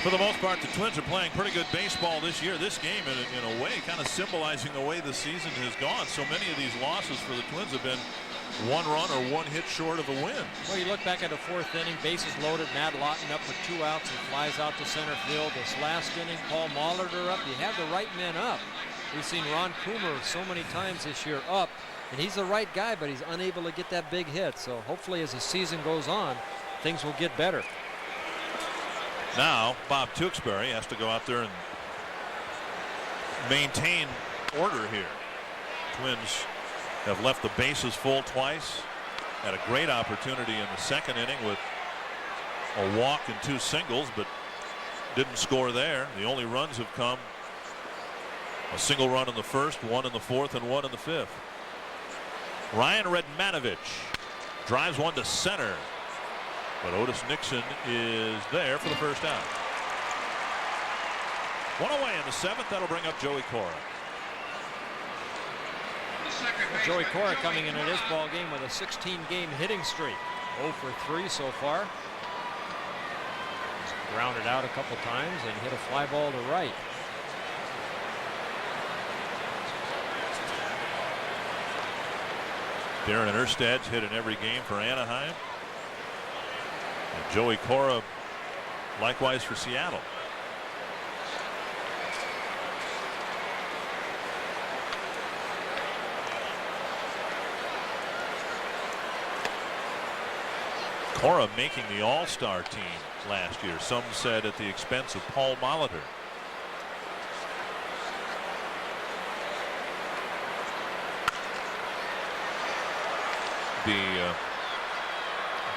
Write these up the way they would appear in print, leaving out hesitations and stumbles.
For the most part, the Twins are playing pretty good baseball this year. This game, in a way, kind of symbolizing the way the season has gone. So many of these losses for the Twins have been one run or one hit short of a win. Well, you look back at the fourth inning, bases loaded, Matt Lawton up with 2 outs and flies out to center field. This last inning, Paul Molitor up. You have the right men up. We've seen Ron Coomer so many times this year up, and he's the right guy, but he's unable to get that big hit. So hopefully as the season goes on, things will get better. Now, Bob Tewksbury has to go out there and maintain order here. Twins have left the bases full twice. Had a great opportunity in the second inning with a walk and 2 singles, but didn't score there. The only runs have come a single run in the first, 1 in the fourth, and 1 in the fifth. Ryan Redmanovich drives one to center, but Otis Nixon is there for the first out. One away in the seventh. That'll bring up Joey Cora. Joey Cora coming into this ball game with a 16-game hitting streak. 0 for 3 so far. He's grounded out a couple times and hit a fly ball to right. Darren Erstad's hit in every game for Anaheim. And Joey Cora likewise for Seattle. Cora making the All-Star team last year. Some said at the expense of Paul Molitor. The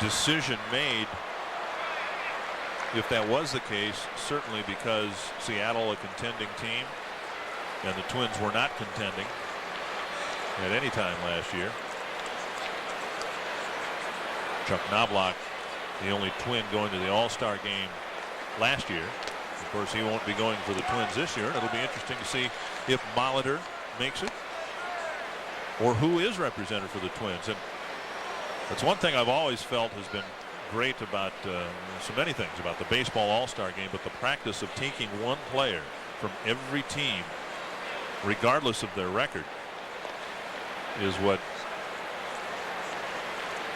decision made, if that was the case, certainly because Seattle a contending team and the Twins were not contending at any time last year. Chuck Knobloch, the only Twin going to the All-Star game last year. Of course, he won't be going for the Twins this year. It'll be interesting to see if Molitor makes it or who is represented for the Twins. And that's one thing I've always felt has been great about so many things about the baseball All-Star game, but the practice of taking one player from every team, regardless of their record, is what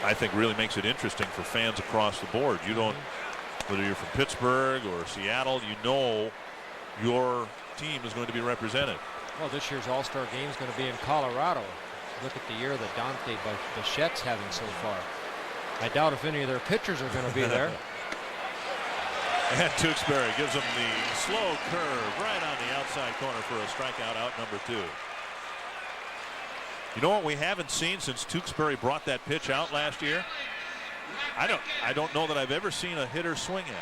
I think really makes it interesting for fans across the board. You don't, whether you're from Pittsburgh or Seattle, you know your team is going to be represented. Well, this year's All-Star game is going to be in Colorado. Look at the year that Dante Bichette's having so far. I doubt if any of their pitchers are going to be there. And Tewksbury gives him the slow curve right on the outside corner for a strikeout, out number 2. You know what we haven't seen since Tewksbury brought that pitch out last year? I don't know that I've ever seen a hitter swing at it.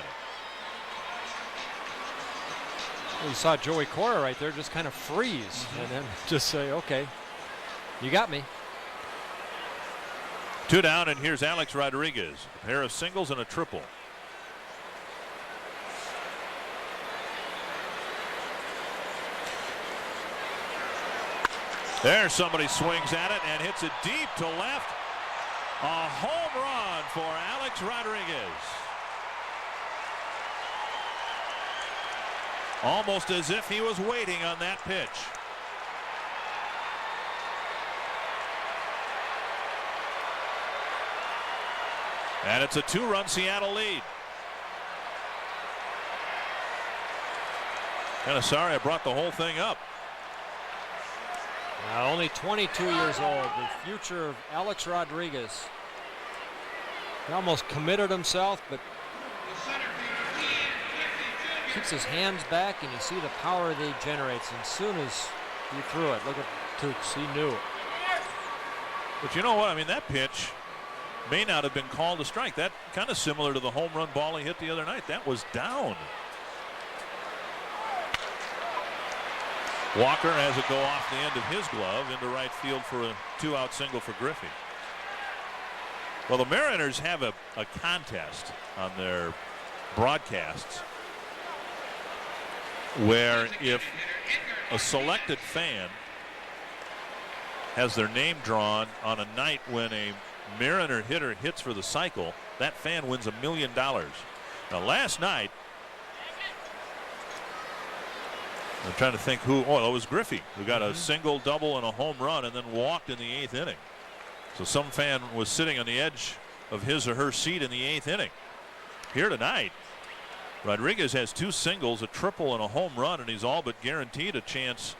Well, you saw Joey Cora right there just kind of freeze and then just say, okay, you got me. 2 down, and here's Alex Rodriguez. A pair of singles and a triple. There, somebody swings at it and hits it deep to left. A home run for Alex Rodriguez. Almost as if he was waiting on that pitch. And it's a 2-run Seattle lead. Kind of sorry I brought the whole thing up. Only 22 years old. The future of Alex Rodriguez. He almost committed himself, but keeps his hands back, and you see the power that he generates. And as soon as he threw it, look at Tewks, he knew it. But you know what? I mean, that pitch may not have been called a strike. That kind of similar to the home run ball he hit the other night. That was down. Walker has it go off the end of his glove into right field for a 2-out single for Griffey. Well, the Mariners have a contest on their broadcasts where if a selected fan has their name drawn on a night when a Mariner hitter hits for the cycle, that fan wins $1 million. Now, last night, I'm trying to think who. Oh, it was Griffey who got a single, double, and a home run, and then walked in the 8th inning. So some fan was sitting on the edge of his or her seat in the 8th inning. Here tonight, Rodriguez has 2 singles, a triple, and a home run, and he's all but guaranteed a chance,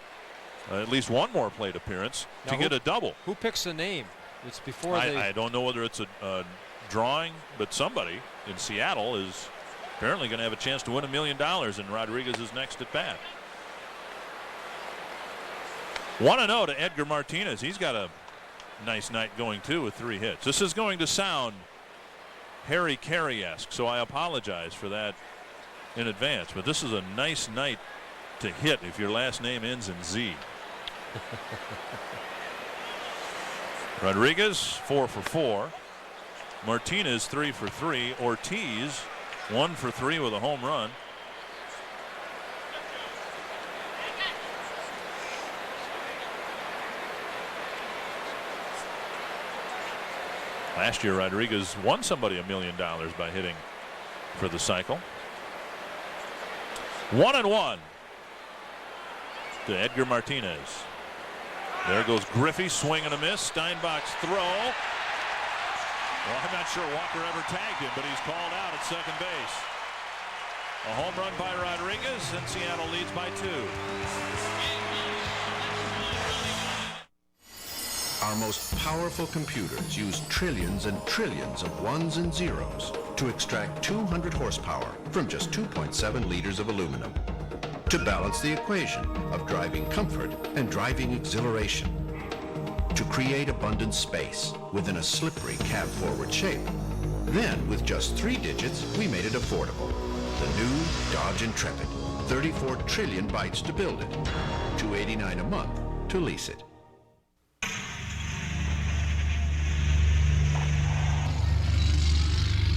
at least one more plate appearance, to get a double. Who picks the name? It's before I don't know whether it's a drawing, but somebody in Seattle is apparently going to have a chance to win $1 million, and Rodriguez is next at bat. 1-0 to Edgar Martinez. He's got a nice night going too with 3 hits. This is going to sound Harry Carey-esque, so I apologize for that in advance, but this is a nice night to hit if your last name ends in Z. Rodriguez 4 for 4. Martinez 3 for 3. Ortiz 1 for 3 with a home run. Last year, Rodriguez won somebody $1 million by hitting for the cycle. 1-1 to Edgar Martinez. There goes Griffey, swing and a miss. Steinbach's throw. Well, I'm not sure Walker ever tagged him, but he's called out at second base. A home run by Rodriguez, and Seattle leads by 2. Our most powerful computers use trillions and trillions of ones and zeros to extract 200 horsepower from just 2.7 liters of aluminum to balance the equation of driving comfort and driving exhilaration, to create abundant space within a slippery cab-forward shape. Then, with just 3 digits, we made it affordable. The new Dodge Intrepid. 34 trillion bytes to build it. $289 a month to lease it.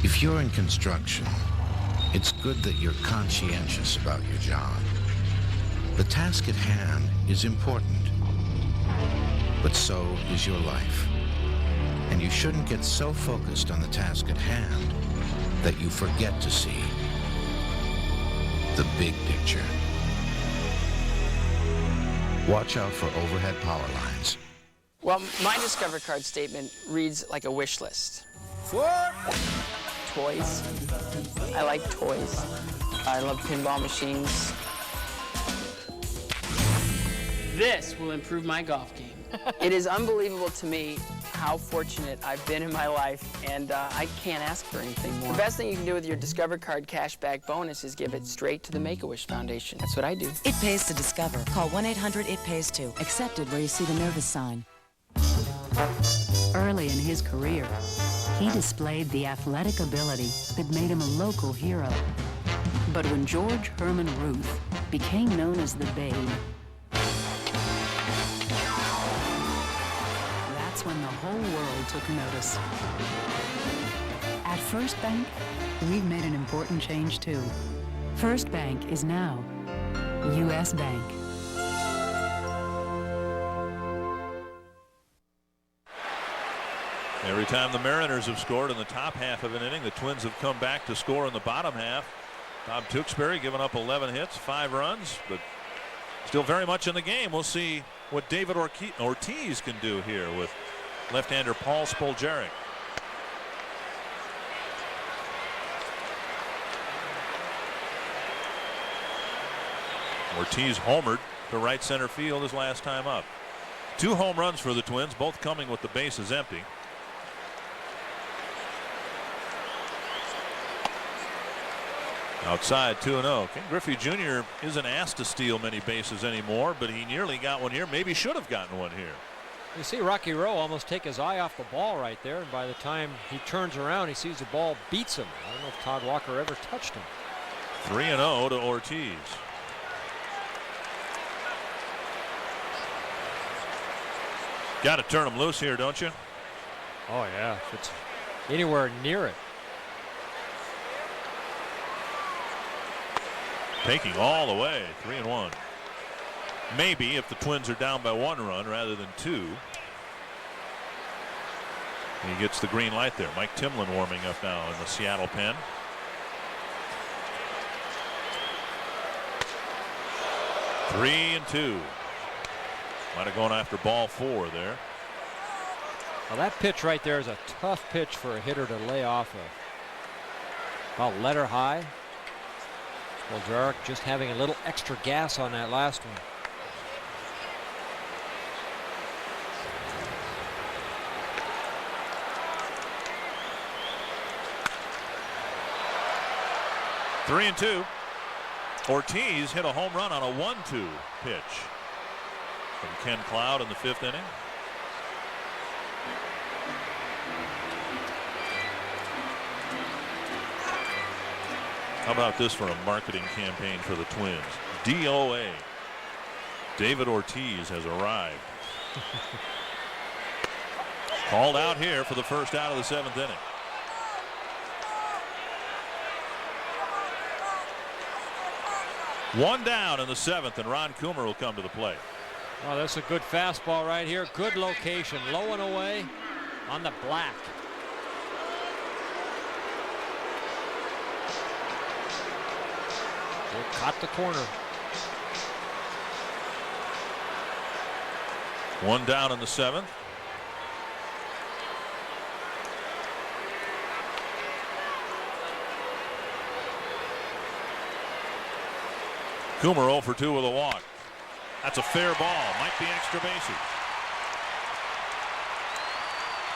If you're in construction, it's good that you're conscientious about your job. The task at hand is important, but so is your life. And you shouldn't get so focused on the task at hand that you forget to see the big picture. Watch out for overhead power lines. Well, my Discover Card statement reads like a wish list. Toys. I like toys. I love pinball machines. This will improve my golf game. It is unbelievable to me how fortunate I've been in my life, and I can't ask for anything more. The best thing you can do with your Discover Card cashback bonus is give it straight to the Make-A-Wish Foundation. That's what I do. It pays to discover. Call 1-800-IT-PAYS-TO. Accepted where you see the nervous sign. Early in his career, he displayed the athletic ability that made him a local hero. But when George Herman Ruth became known as the Babe, that's when the whole world took notice. At First Bank, we've made an important change too. First Bank is now U.S. Bank. Every time the Mariners have scored in the top half of an inning, the Twins have come back to score in the bottom half. Bob Tewksbury giving up 11 hits, 5 runs, but still very much in the game. We'll see what David Ortiz can do here with left-hander Paul Spoljaric. Ortiz homered to right center field his last time up. 2 home runs for the Twins, both coming with the bases empty. Outside 2-0. Ken Griffey Jr. isn't asked to steal many bases anymore, but he nearly got one here. Maybe should have gotten one here. You see Rocky Rowe almost take his eye off the ball right there, and by the time he turns around, he sees the ball beats him. I don't know if Todd Walker ever touched him. 3-0 to Ortiz. Got to turn him loose here, don't you? Oh, yeah. If it's anywhere near it. Taking all the way, 3-1. Maybe if the Twins are down by 1 run rather than 2. He gets the green light there. Mike Timlin warming up now in the Seattle pen. 3-2. Might have gone after ball 4 there. Well, that pitch right there is a tough pitch for a hitter to lay off of. About letter high. Spoljaric just having a little extra gas on that last one. Three and 2. Ortiz hit a home run on a 1-2 pitch from Ken Cloud in the 5th inning. How about this for a marketing campaign for the Twins? DOA. David Ortiz has arrived. Called out here for the first out of the 7th inning. One down in the 7th, and Ron Coomer will come to the plate. Oh, that's a good fastball right here. Good location. Low and away on the black. It caught the corner. One down in the 7th. Coomer 0 for 2 with a walk. That's a fair ball. Might be extra bases.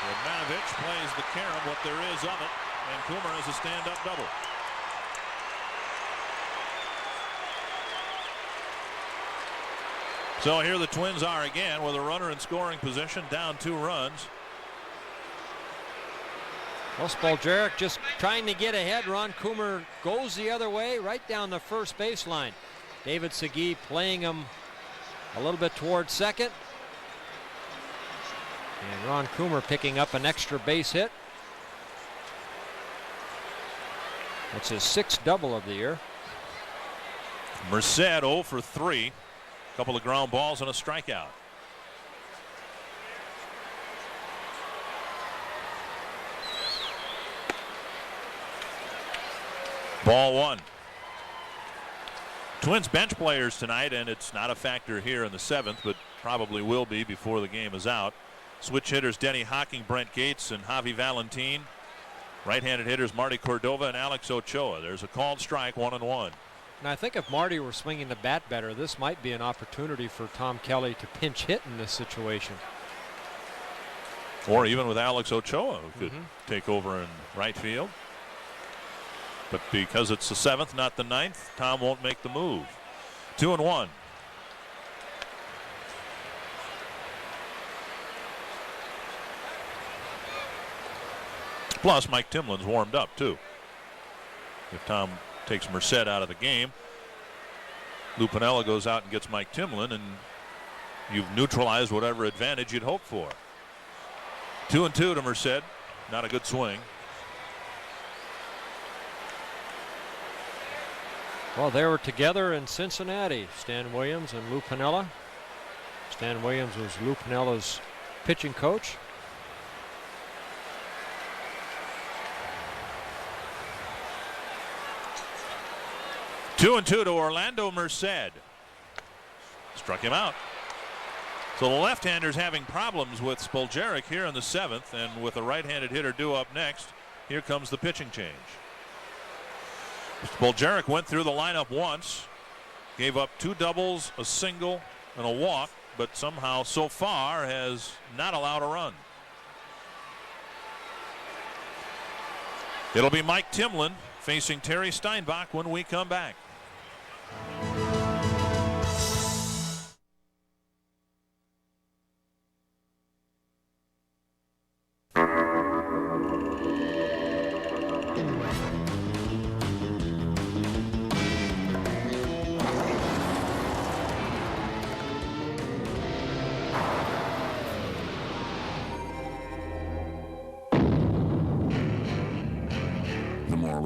Radmanovich plays the carom, what there is of it, and Coomer has a stand-up double. So here the Twins are again with a runner in scoring position, down 2 runs. Well, Spoljaric just trying to get ahead. Ron Coomer goes the other way, right down the first baseline. David Segui playing him a little bit towards second. And Ron Coomer picking up an extra base hit. That's his 6th double of the year. Merced 0 for 3. A couple of ground balls and a strikeout. Ball 1. Twins bench players tonight, and it's not a factor here in the 7th, but probably will be before the game is out. Switch hitters Denny Hocking, Brent Gates, and Javi Valentin. Right-handed hitters Marty Cordova and Alex Ochoa. There's a called strike, 1-1. And I think if Marty were swinging the bat better, this might be an opportunity for Tom Kelly to pinch hit in this situation. Or even with Alex Ochoa, who could take over in right field. But because it's the 7th, not the 9th, Tom won't make the move. 2-1. Plus, Mike Timlin's warmed up, too. If Tom takes Merced out of the game, Lou Piniella goes out and gets Mike Timlin, and you've neutralized whatever advantage you'd hope for. 2-2 to Merced. Not a good swing. Well, they were together in Cincinnati, Stan Williams and Lou Piniella. Stan Williams was Lou Piniella's pitching coach. Two and 2 to Orlando Merced. Struck him out. So the left-hander's having problems with Spoljaric here in the 7th, and with a right-handed hitter due up next, here comes the pitching change. Spoljaric went through the lineup once, gave up 2 doubles, a single, and a walk, but somehow so far has not allowed a run. It'll be Mike Timlin facing Terry Steinbach when we come back.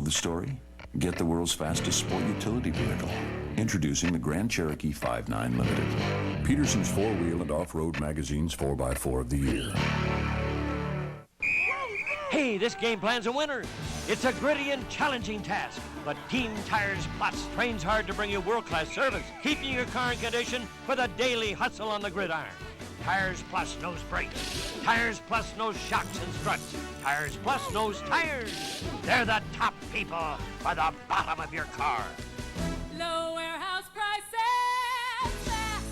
Story? Get the world's fastest sport utility vehicle. Introducing the Grand Cherokee 5.9 Limited. Peterson's 4-wheel and off-road magazine's 4x4 of the year. Hey, me, this game plan's a winner. It's a gritty and challenging task, but Team Tires Plus trains hard to bring you world-class service, keeping your car in condition for the daily hustle on the gridiron. Tires Plus knows brakes. Tires Plus knows shocks and struts. Tires Plus knows tires. They're the top people for the bottom of your car. Low warehouse prices, fast,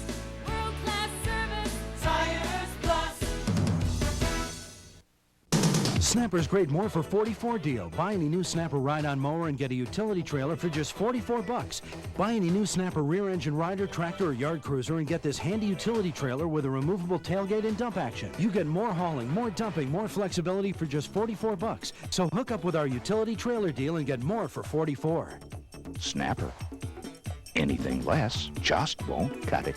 world-class service, Tires Plus. Snapper's Great More for 44 deal. Buy any new Snapper ride-on mower and get a utility trailer for just 44 bucks. Buy any new Snapper rear-engine rider, tractor, or yard cruiser and get this handy utility trailer with a removable tailgate and dump action. You get more hauling, more dumping, more flexibility for just 44 bucks. So hook up with our utility trailer deal and get more for 44. Snapper. Anything less just won't cut it.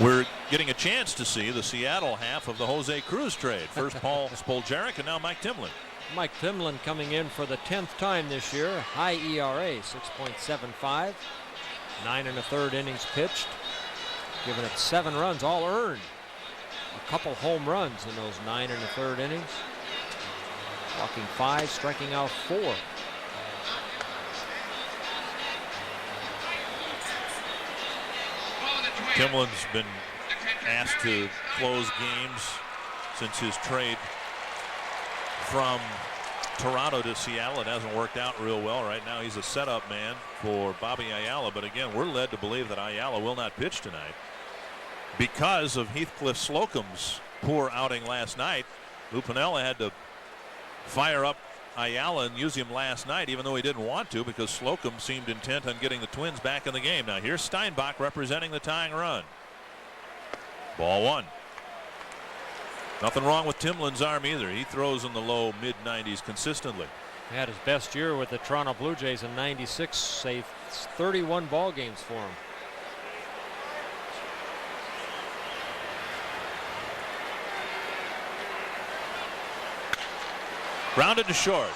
We're getting a chance to see the Seattle half of the Jose Cruz trade. First Paul Spoljaric and now Mike Timlin. Mike Timlin coming in for the 10th time this year. High ERA, 6.75. 9 1/3 innings pitched. Giving it 7 runs, all earned. A couple home runs in those 9 1/3 innings. Walking 5, striking out 4. Timlin's been asked to close games since his trade from Toronto to Seattle. It hasn't worked out real well. Right now he's a setup man for Bobby Ayala, but again we're led to believe that Ayala will not pitch tonight because of Heathcliff Slocum's poor outing last night. Lou Piniella had to fire up Ayala and use him last night, even though he didn't want to, because Slocum seemed intent on getting the Twins back in the game. Now here's Steinbach representing the tying run. Ball 1. Nothing wrong with Timlin's arm either. He throws in the low mid-90s consistently. He had his best year with the Toronto Blue Jays in '96, saved 31 ball games for him. Grounded to short.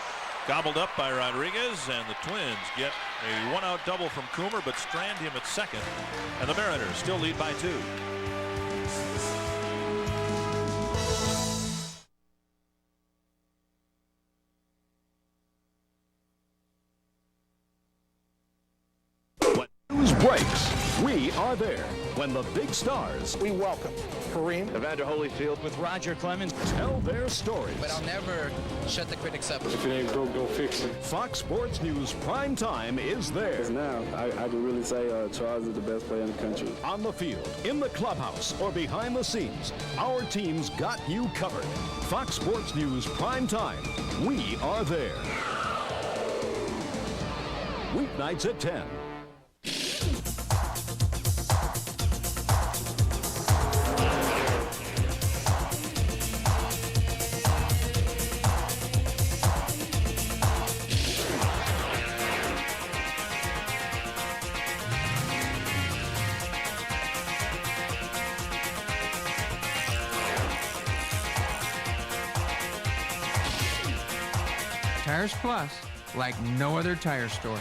Gobbled up by Rodriguez, and the Twins get a 1-out double from Coomer, but strand him at second, and the Mariners still lead by 2. News breaks. We are there when the big stars we welcome Kareem, Evander Holyfield with Roger Clemens tell their stories. But I'll never shut the critics up. If it ain't broke, don't fix it. Fox Sports News Prime Time is there. Because now I can really say Charles is the best player in the country. On the field, in the clubhouse, or behind the scenes, our team's got you covered. Fox Sports News Prime Time. We are there. Weeknights at 10. Tires Plus, like no other tire store.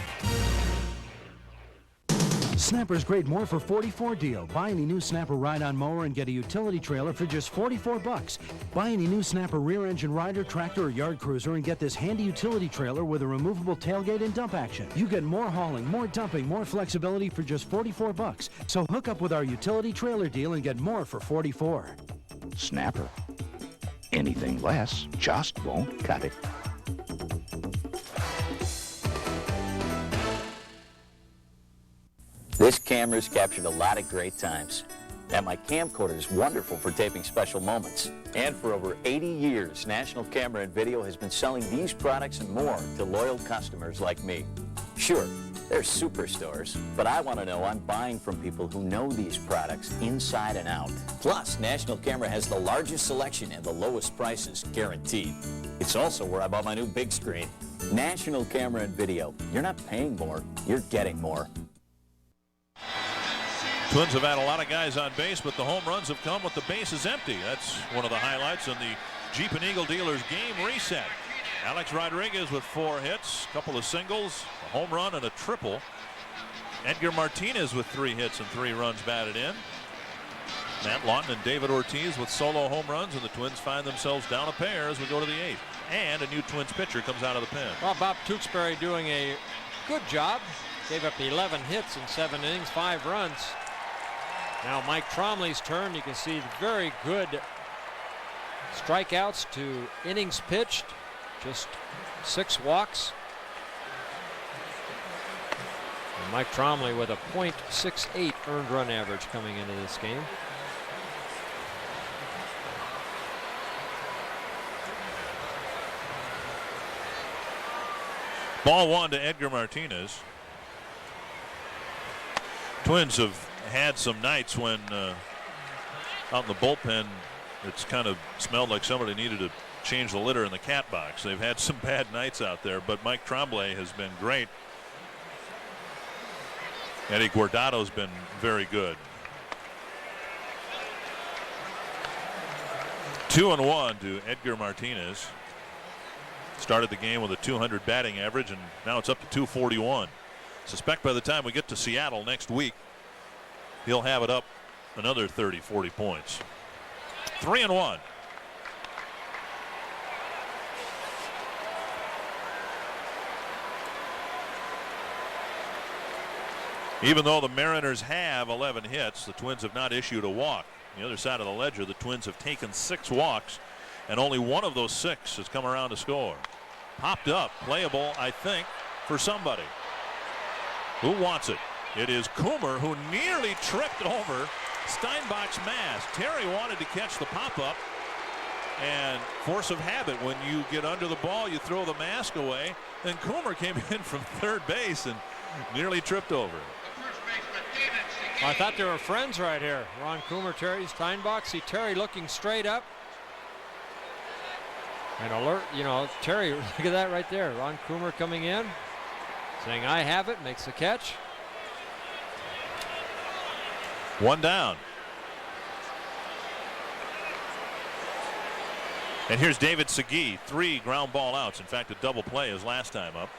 Snapper's Great More for 44 deal. Buy any new Snapper ride-on mower and get a utility trailer for just 44 bucks. Buy any new Snapper rear-engine rider, tractor, or yard cruiser and get this handy utility trailer with a removable tailgate and dump action. You get more hauling, more dumping, more flexibility for just 44 bucks. So hook up with our utility trailer deal and get more for 44. Snapper. Anything less just won't cut it. This camera's captured a lot of great times. And my camcorder is wonderful for taping special moments. And for over 80 years, National Camera and Video has been selling these products and more to loyal customers like me. Sure, they're superstores, but I want to know I'm buying from people who know these products inside and out. Plus, National Camera has the largest selection and the lowest prices guaranteed. It's also where I bought my new big screen. National Camera and Video. You're not paying more, you're getting more. Twins have had a lot of guys on base, but the home runs have come with the bases empty. That's one of the highlights in the Jeep and Eagle Dealers game reset. Alex Rodriguez with 4 hits, a couple of singles, a home run, and a triple. Edgar Martinez with 3 hits and 3 runs batted in. Matt Lawton and David Ortiz with solo home runs, and the Twins find themselves down a pair as we go to the 8th. And a new Twins pitcher comes out of the pen. Well, Bob Tewksbury doing a good job. Gave up 11 hits in 7 innings, 5 runs. Now Mike Tromley's turn. You can see very good strikeouts to innings pitched. Just 6 walks. And Mike Tromley with a .68 earned run average coming into this game. Ball 1 to Edgar Martinez. Twins have had some nights when out in the bullpen it's kind of smelled like somebody needed to change the litter in the cat box. They've had some bad nights out there, but Mike Tremblay has been great. Eddie Guardado's been very good. 2-1 to Edgar Martinez. Started the game with a .200 batting average, and now it's up to .241. Suspect by the time we get to Seattle next week, he'll have it up another 30-40 points. 3-1. Even though the Mariners have 11 hits, the Twins have not issued a walk. On the other side of the ledger, the Twins have taken 6 walks, and only one of those 6 has come around to score. Popped up, playable, I think, for somebody. Who wants it? It is Coomer, who nearly tripped over Steinbach's mask. Terry wanted to catch the pop-up, and force of habit, when you get under the ball, you throw the mask away. Then Coomer came in from third base and nearly tripped over it. I thought they were friends right here. Ron Coomer, Terry Steinbach. See Terry looking straight up. And alert, you know, Terry, look at that right there. Ron Coomer coming in, saying, I have it, makes the catch. 1 down. And here's David Segui, 3 ground ball outs. In fact, a double play his last time up.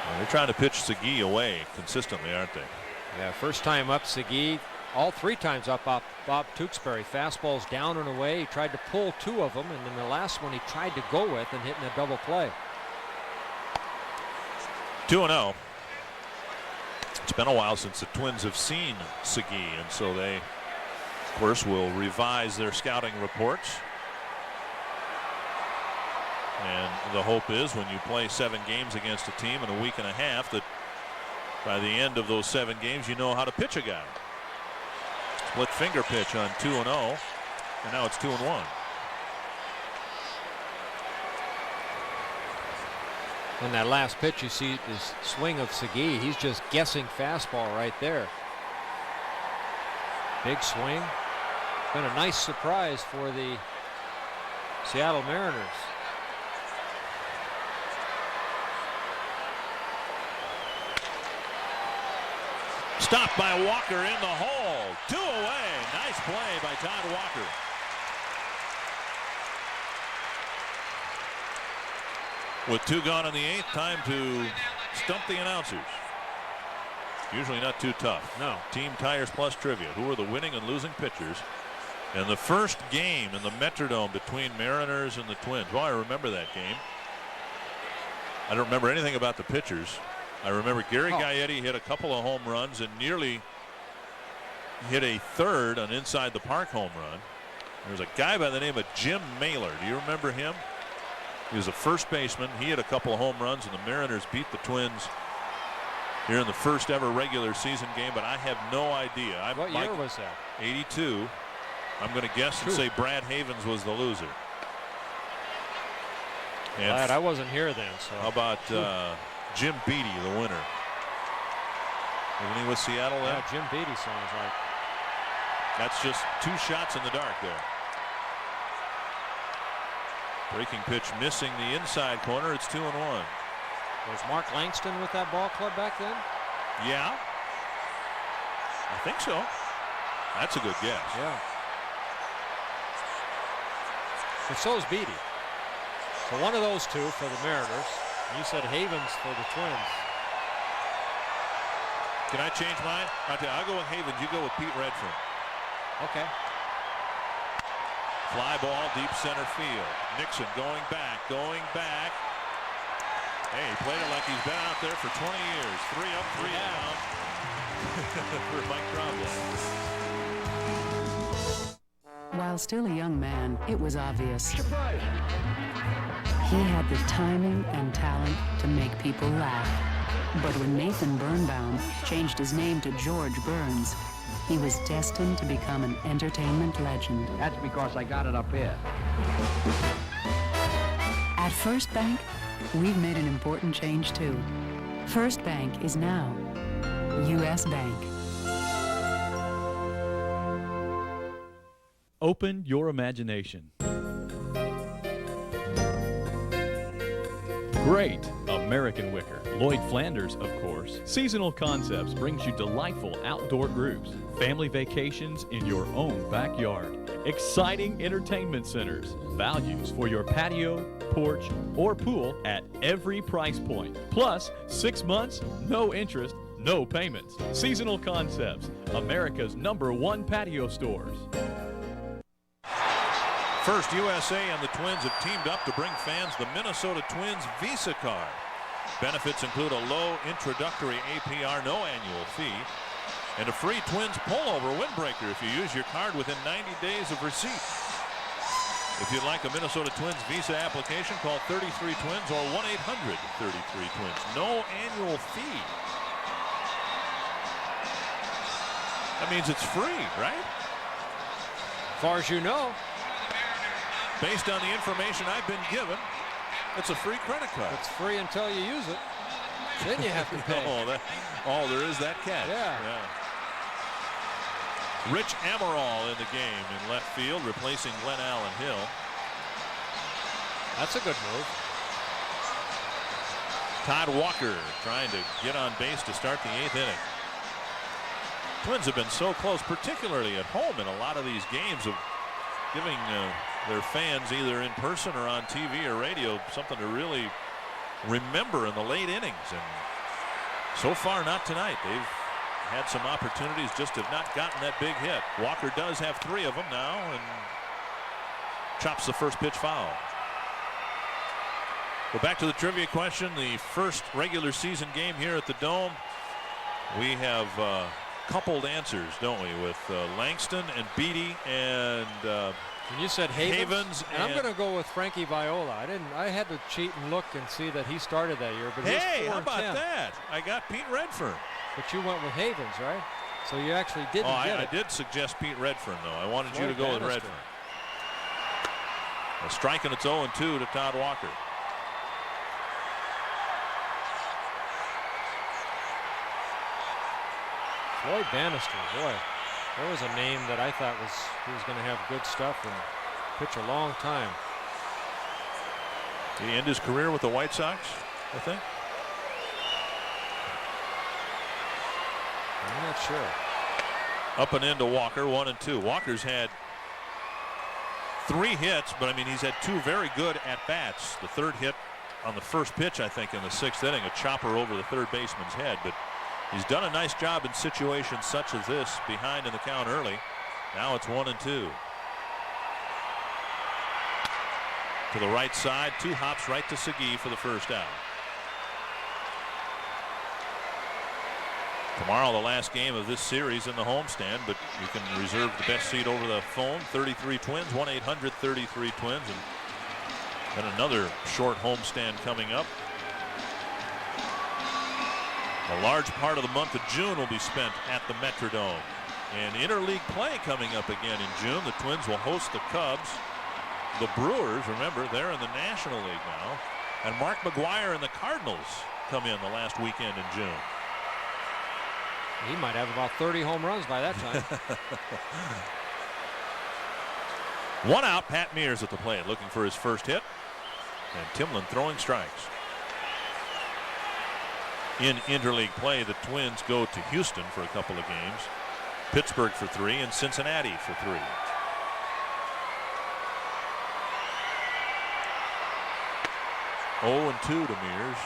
Well, they're trying to pitch Segui away consistently, aren't they? Yeah, first time up Segui. All 3 times up Bob Tewksbury. Fastballs down and away. He tried to pull 2 of them, and then the last one he tried to go with and hitting a double play. 2-0. It's been a while since the Twins have seen Segui, and so they, of course, will revise their scouting reports. And the hope is when you play 7 games against a team in a week and a half that by the end of those 7 games you know how to pitch a guy. Split finger pitch on 2-0, and now it's 2-1. And that last pitch, you see this swing of Segui. He's just guessing fastball right there. Big swing. Been a nice surprise for the Seattle Mariners. Stopped by Walker in the hole. 2 away. Nice play by Todd Walker. With 2 gone in the 8th, time to stump the announcers. Usually not too tough. No. Team Tires Plus trivia. Who are the winning and losing pitchers in the first game in the Metrodome between Mariners and the Twins? Well, I remember that game. I don't remember anything about the pitchers. I remember Gary Gaetti hit a couple of home runs and nearly hit a 3rd, an inside the park home run. There's a guy by the name of Jim Mailer. Do you remember him? He was a first baseman. He hit a couple of home runs, and the Mariners beat the Twins here in the first ever regular season game, but I have no idea. What year was that? 82. I'm going to guess and say Brad Havens was the loser. And glad I wasn't here then. So how about Jim Beattie, the winner? Isn't he with Seattle then? Yeah, Jim Beattie sounds like. That's just 2 shots in the dark there. Breaking pitch missing the inside corner. It's 2-1. Was Mark Langston with that ball club back then? Yeah. I think so. That's a good guess. Yeah. And so is Beattie. So one of those 2 for the Mariners. You said Havens for the Twins. Can I change mine? I'll go with Havens. You go with Pete Redfern. Okay. Fly ball, deep center field. Nixon going back. Hey, he played it like he's been out there for 20 years. 3 up, 3 down for Mike Trombley. While still a young man, it was obvious. He had the timing and talent to make people laugh. But when Nathan Birnbaum changed his name to George Burns, he was destined to become an entertainment legend. That's because I got it up here. At First Bank, we've made an important change too. First Bank is now U.S. Bank. Open your imagination. Great American Wicker. Lloyd Flanders, of course. Seasonal Concepts brings you delightful outdoor groups, family vacations in your own backyard, exciting entertainment centers, values for your patio, porch, or pool at every price point. Plus, 6 months, no interest, no payments. Seasonal Concepts, America's #1 patio stores. First USA and the Twins have teamed up to bring fans the Minnesota Twins Visa card. Benefits include a low introductory APR, no annual fee, and a free Twins pullover windbreaker if you use your card within 90 days of receipt. If you'd like a Minnesota Twins Visa application, call 33-TWINS or 1-800-33-TWINS. No annual fee. That means it's free, right? As far as you know. Based on the information I've been given, it's a free credit card. It's free until you use it. Then you have to pay. There is that catch. Yeah. Rich Amaral in the game in left field, replacing Glenn Allen Hill. That's a good move. Todd Walker trying to get on base to start the 8th inning. Twins have been so close, particularly at home in a lot of these games, of giving their fans, either in person or on TV or radio, something to really remember in the late innings. And so far, not tonight. They've had some opportunities, just have not gotten that big hit. Walker does have 3 of them now and chops the first pitch foul. Well, back to the trivia question. The first regular season game here at the Dome. We have coupled answers, don't we, with Langston and Beatty and you said Havens, and I'm going to go with Frankie Viola. I had to cheat and look and see that he started that year. But hey, how about that? I got Pete Redfern. But you went with Havens, right? So you actually didn't get it. I did suggest Pete Redfern, though. I wanted you to go with Redfern. A strike, and it's 0-2 to Todd Walker. Floyd Bannister, boy. There was a name that I thought he was going to have good stuff and pitch a long time. Did he end his career with the White Sox, I think? I'm not sure. Up and into Walker, 1-2. Walker's had 3 hits, but I mean, he's had 2 very good at-bats. The third hit on the first pitch, I think, in the 6th inning, a chopper over the third baseman's head. But he's done a nice job in situations such as this, behind in the count early. Now it's 1-2. To the right side, 2 hops right to Segui for the first out. Tomorrow, the last game of this series in the homestand, but you can reserve the best seat over the phone. 33-TWINS, 1-800-33-TWINS, and then another short homestand coming up. A large part of the month of June will be spent at the Metrodome. And interleague play coming up again in June. The Twins will host the Cubs. The Brewers, remember, they're in the National League now. And Mark McGwire and the Cardinals come in the last weekend in June. He might have about 30 home runs by that time. 1 out, Pat Mears at the plate, looking for his first hit. And Timlin throwing strikes. In interleague play, the Twins go to Houston for a couple of games, Pittsburgh for 3, and Cincinnati for 3. Oh, 2 to Mears.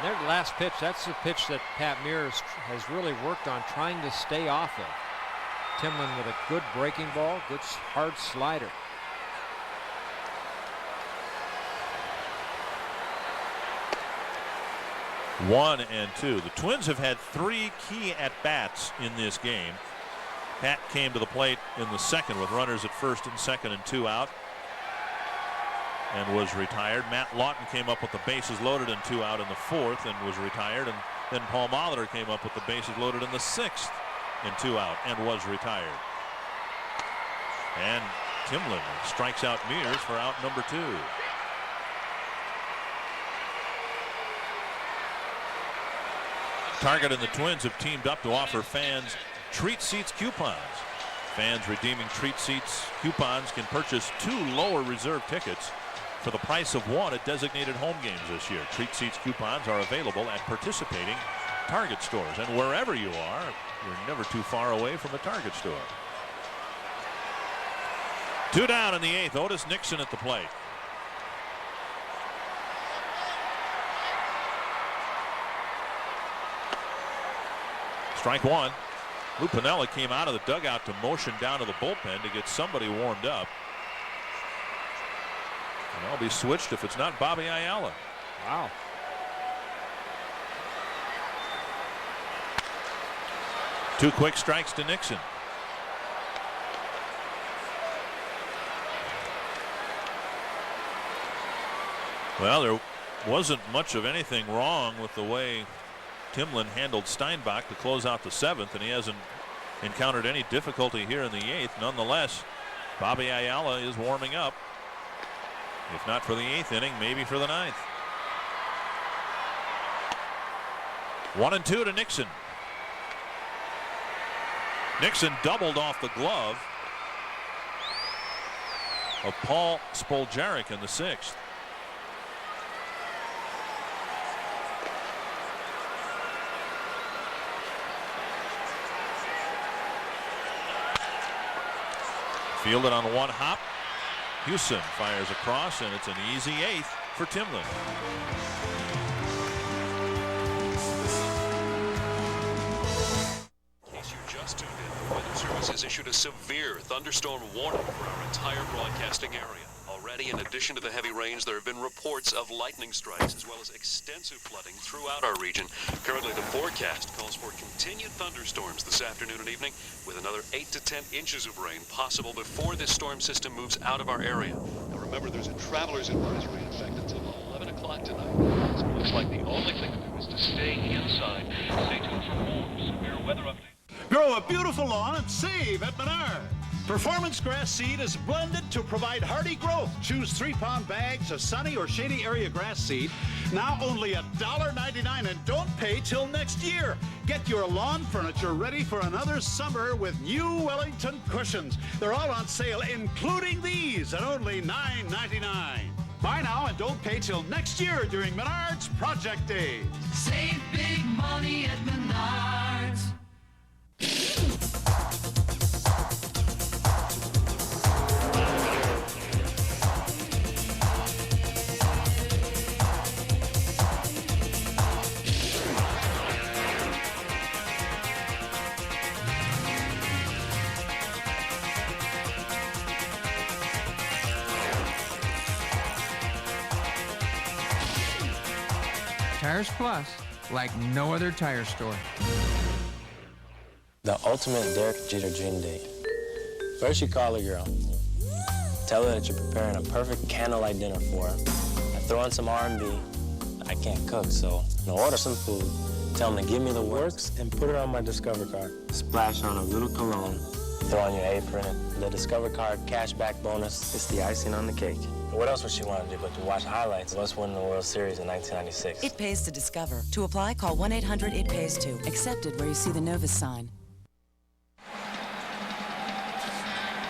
Their last pitch, that's the pitch that Pat Mears has really worked on trying to stay off of. Timlin with a good breaking ball, good hard slider. One and two. The Twins have had 3 key at-bats in this game. Pat came to the plate in the second with runners at first and second and 2 out and was retired. Matt Lawton came up with the bases loaded and 2 out in the 4th and was retired. And then Paul Molitor came up with the bases loaded in the 6th and 2 out and was retired. And Timlin strikes out Mears for out number 2. Target and the Twins have teamed up to offer fans Treat Seats coupons. Fans redeeming Treat Seats coupons can purchase 2 lower reserve tickets for the price of 1 at designated home games this year. Treat Seats coupons are available at participating Target stores. And wherever you are, you're never too far away from a Target store. 2 down in the 8th. Otis Nixon at the plate. Strike 1. Lou Piniella came out of the dugout to motion down to the bullpen to get somebody warmed up. And I'll be switched if it's not Bobby Ayala. Wow. Two quick strikes to Nixon. Well, there wasn't much of anything wrong with the way Timlin handled Steinbach to close out the 7th, and he hasn't encountered any difficulty here in the 8th. Nonetheless, Bobby Ayala is warming up. If not for the 8th inning, maybe for the 9th. 1-2 to Nixon. Nixon doubled off the glove of Paul Spoljaric in the 6th. Fielded on 1 hop. Houston fires across, and it's an easy 8th for Timlin. In case you just tuned in, the Weather Service has issued a severe thunderstorm warning for our entire broadcasting area. Already, in addition to the heavy rains, there have been reports of lightning strikes as well as extensive flooding throughout our region. Currently, the forecast calls for continued thunderstorms this afternoon and evening, with another 8 to 10 inches of rain possible before this storm system moves out of our area. Now remember, there's a traveler's advisory in effect until 11 o'clock tonight. So it looks like the only thing to do is to stay inside. Stay tuned for more severe weather updates. Grow a beautiful lawn and save at Menard. Performance grass seed is blended to provide hardy growth. Choose 3-pound bags of sunny or shady area grass seed. Now only $1.99 and don't pay till next year. Get your lawn furniture ready for another summer with new Wellington cushions. They're all on sale, including these, at only $9.99. Buy now and don't pay till next year during Menard's Project Day. Save big money at Menards. Tires Plus, like no other tire store. The ultimate Derek Jeter dream date. First you call a girl. Tell her that you're preparing a perfect candlelight dinner for her. I throw in some R&B. I can't cook, so I'll order some food. Tell them to give me the works and put it on my Discover card. Splash on a little cologne. Throw on your apron. The Discover card cashback bonus is the icing on the cake. What else would she want to do but to watch highlights of us winning the World Series in 1996? It pays to Discover. To apply, call 1-800-IT-PAYS-2. Accepted where you see the Novus sign.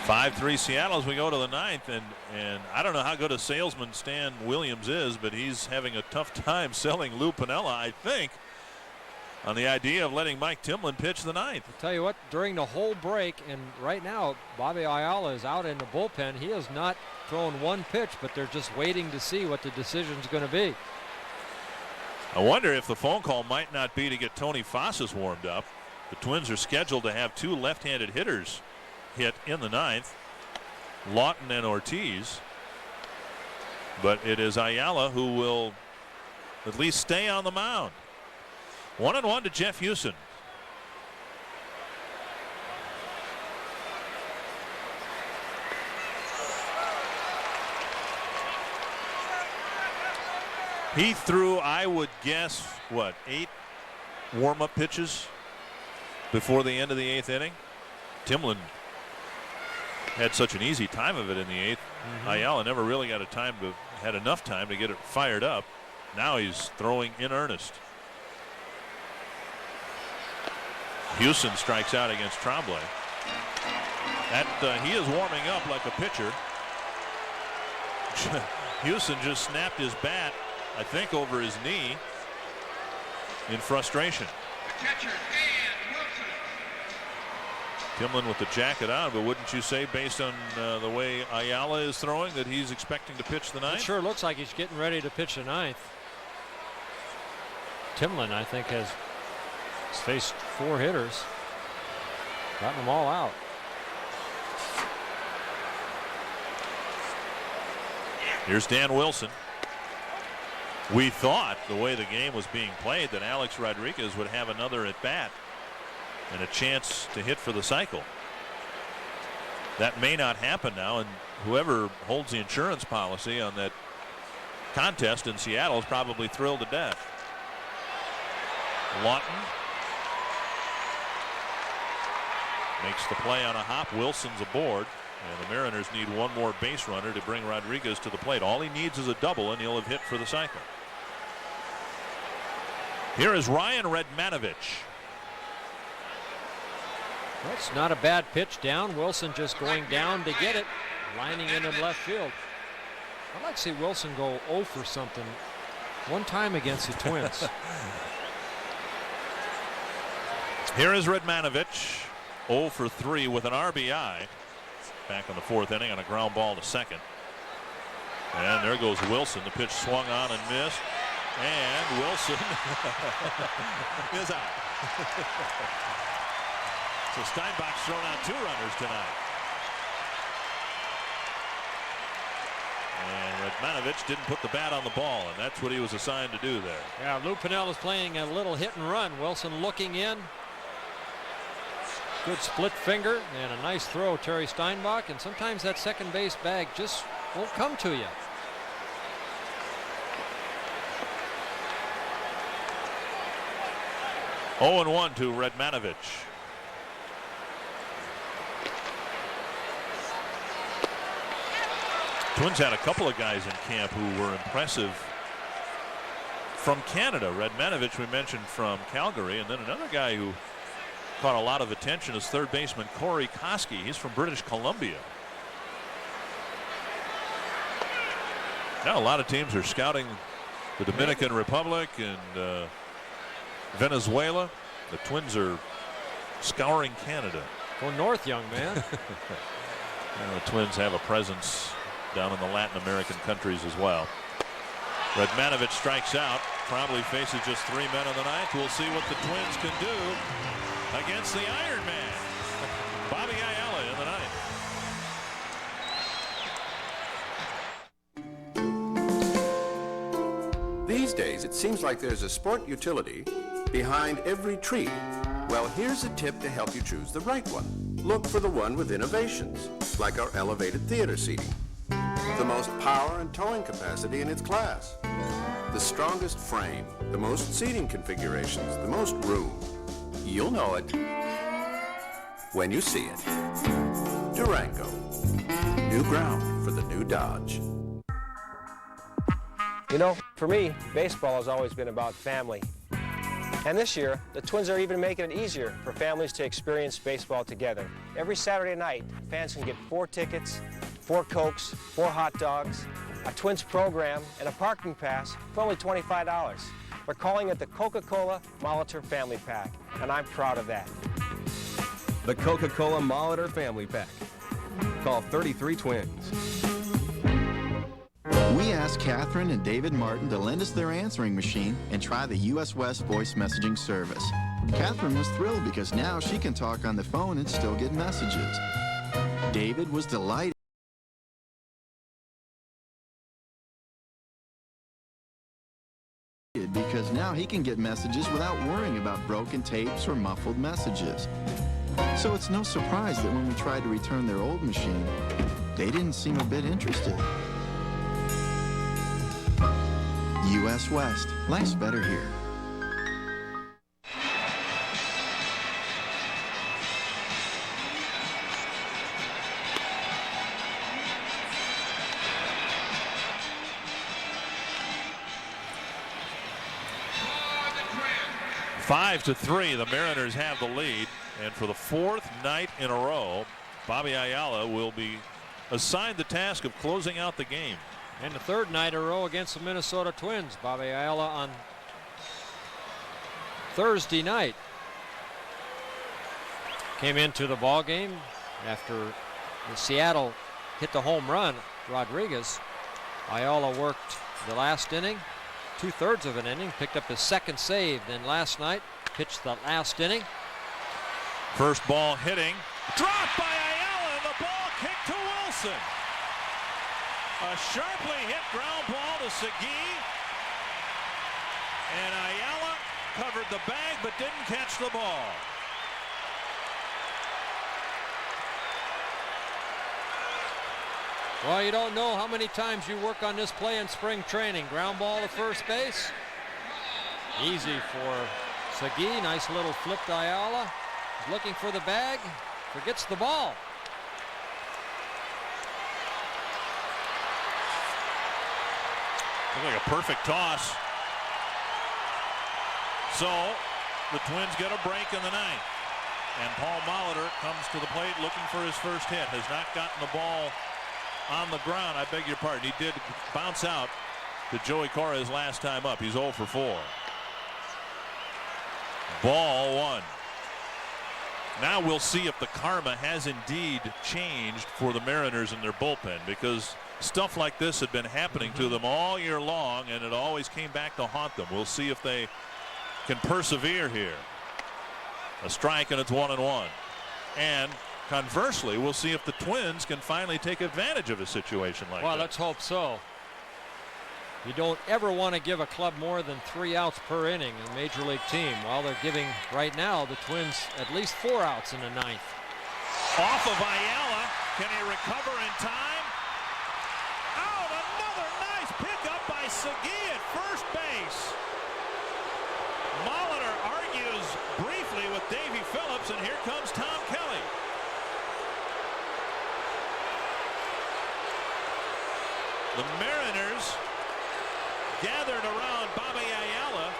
5-3 Seattle as we go to the 9th, and I don't know how good a salesman Stan Williams is, but he's having a tough time selling Lou Piniella, I think, on the idea of letting Mike Timlin pitch the 9th. I'll tell you what, during the whole break, and right now Bobby Ayala is out in the bullpen. He has not thrown one pitch, but they're just waiting to see what the decision's going to be. I wonder if the phone call might not be to get Tony Fossas warmed up. The Twins are scheduled to have 2 left-handed hitters hit in the 9th, Lawton and Ortiz. But it is Ayala who will at least stay on the mound. 1-1 to Jeff Houston. He threw, I would guess, what, 8 warm-up pitches before the end of the 8th inning. Timlin had such an easy time of it in the 8th. Ayala never really had enough time to get it fired up. Now he's throwing in earnest. Houston strikes out against Tremblay. He is warming up like a pitcher. Houston just snapped his bat, I think, over his knee in frustration. The catcher, Dan Wilson. Timlin with the jacket on, but wouldn't you say, based on the way Ayala is throwing, that he's expecting to pitch the 9th? It sure looks like he's getting ready to pitch the 9th. Timlin, I think, has faced 4 hitters, gotten them all out. Here's Dan Wilson. We thought, the way the game was being played, that Alex Rodriguez would have another at bat and a chance to hit for the cycle. That may not happen now, and whoever holds the insurance policy on that contest in Seattle is probably thrilled to death. Lawton makes the play on a hop. Wilson's aboard, and the Mariners need one more base runner to bring Rodriguez to the plate. All he needs is a double, and he'll have hit for the cycle. Here is Ryan Redmanovich. That's not a bad pitch down. Wilson just going down to get it, lining in left field. I'd like to see Wilson go 0 for something one time against the Twins. Here is Redmanovich, 0 for 3 with an RBI. Back in the 4th inning on a ground ball to second. And there goes Wilson. The pitch swung on and missed. And Wilson is out. So Steinbach's thrown out 2 runners tonight. And Redmanovich didn't put the bat on the ball, and that's what he was assigned to do there. Yeah, Lou Piniella is playing a little hit and run. Wilson looking in. Good split finger and a nice throw, Terry Steinbach, and sometimes that second base bag just won't come to you. Oh, 0-1 to Redmanovich. Twins had a couple of guys in camp who were impressive from Canada. Redmanovich we mentioned from Calgary, and then another guy who caught a lot of attention is third baseman Corey Koski. He's from British Columbia. Now a lot of teams are scouting the Dominican Republic and Venezuela. The Twins are scouring Canada. Go north, young man. The Twins have a presence down in the Latin American countries as well. Redmanovich strikes out. Probably faces just 3 men in the 9th. We'll see what the Twins can do against the Iron Man, Bobby Ayala, in the 9th. These days, it seems like there's a sport utility behind every tree. Well, here's a tip to help you choose the right one. Look for the one with innovations, like our elevated theater seating. The most power and towing capacity in its class. The strongest frame, the most seating configurations, the most room. You'll know it when you see it. Durango. New ground for the new Dodge. You know, for me, baseball has always been about family. And this year, the Twins are even making it easier for families to experience baseball together. Every Saturday night, fans can get 4 tickets, 4 Cokes, 4 hot dogs, a Twins program, and a parking pass for only $25. We're calling it the Coca-Cola Molitor Family Pack, and I'm proud of that. The Coca-Cola Molitor Family Pack. Call 33 Twins. We ask asked Catherine and David Martin to lend us their answering machine and try the US West voice messaging service. Catherine was thrilled because now she can talk on the phone and still get messages. David was delighted because now he can get messages without worrying about broken tapes or muffled messages. So it's no surprise that when we tried to return their old machine, they didn't seem a bit interested. US West. Life's better here. Five to 3, the Mariners have the lead, and for the 4th night in a row, Bobby Ayala will be assigned the task of closing out the game. And the 3rd night in a row against the Minnesota Twins. Bobby Ayala on Thursday night came into the ball game after the Seattle hit the home run. Rodriguez. Ayala worked the last inning, 2/3 of an inning, picked up his 2nd save. Then last night pitched the last inning. First ball hitting, dropped by Ayala, and the ball kicked to Wilson. A sharply hit ground ball to Segui, and Ayala covered the bag but didn't catch the ball. Well, you don't know how many times you work on this play in spring training. Ground ball to first base. Easy for Segui. Nice little flip to Ayala. He's looking for the bag. Forgets the ball. Looked like a perfect toss. So the Twins get a break in the 9th. And Paul Molitor comes to the plate looking for his first hit. Has not gotten the ball on the ground. I beg your pardon. He did bounce out to Joey Cora his last time up. He's 0 for 4. Ball 1. Now we'll see if the karma has indeed changed for the Mariners in their bullpen, because stuff like this had been happening to them all year long, and it always came back to haunt them. We'll see if they can persevere here. A strike, and it's 1-1. And conversely, we'll see if the Twins can finally take advantage of a situation like that. Well, let's hope so. You don't ever want to give a club more than 3 outs per inning in a major league team. Well, they're giving right now the Twins at least 4 outs in the 9th. Off of Ayala. Can he recover in time? Out! Another nice pickup by Segui at first base. Molitor argues briefly with Davy Phillips, and here comes Tom Kelly. The Mariners gathered around Bobby Ayala,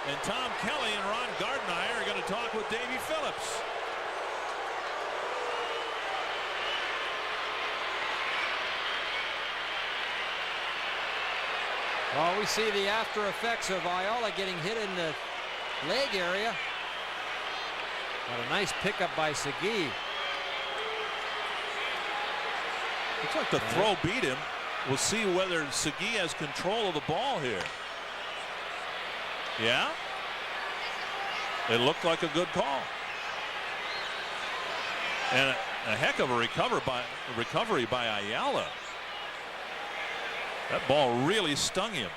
and Tom Kelly and Ron Gardenhire are going to talk with Davy Phillips. Well, we see the after effects of Ayala getting hit in the leg area. Got a nice pickup by Segui. Looks like the throw beat him. We'll see whether Segui has control of the ball here. Yeah. It looked like a good call. And a heck of a recovery by Ayala. That ball really stung him.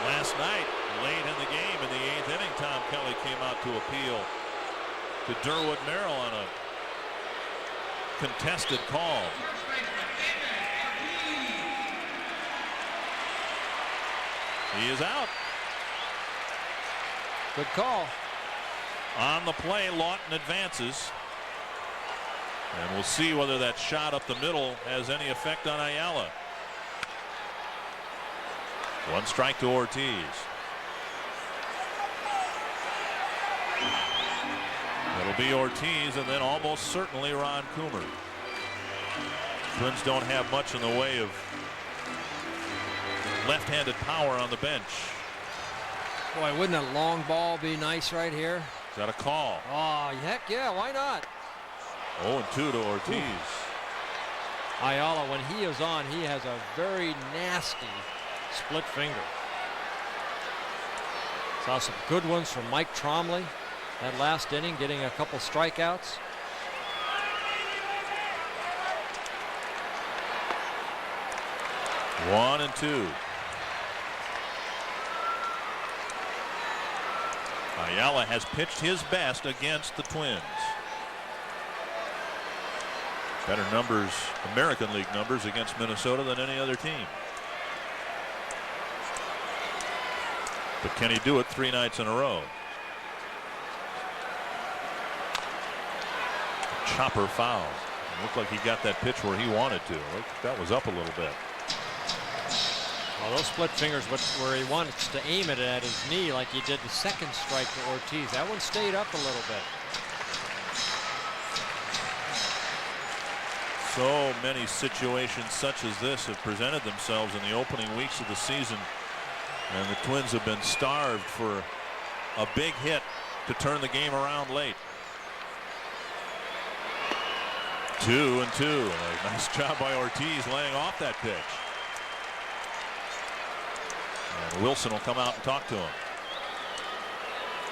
Last night, late in the game, in the 8th inning, Tom Kelly came out to appeal to Derwood Merrill on a contested call. He is out. Good call. On the play, Lawton advances. And we'll see whether that shot up the middle has any effect on Ayala. 1 strike to Ortiz. It'll be Ortiz and then almost certainly Ron Coomer. Twins don't have much in the way of left-handed power on the bench. Boy, wouldn't a long ball be nice right here? Is that a call? Oh, heck yeah, why not? 0-2 to Ortiz. Ooh. Ayala, when he is on, he has a very nasty split finger. Saw some good ones from Mike Tromley that last inning, getting a couple strikeouts. One and two. Ayala has pitched his best against the Twins. Better numbers, American League numbers against Minnesota than any other team. But can he do it 3 nights in a row? Chopper foul. It looked like he got that pitch where he wanted to. That was up a little bit. Well, those split fingers where he wanted to aim it at his knee like he did the second strike to Ortiz. That one stayed up a little bit. So many situations such as this have presented themselves in the opening weeks of the season. And the Twins have been starved for a big hit to turn the game around late. 2-2. A nice job by Ortiz laying off that pitch. And Wilson will come out and talk to him.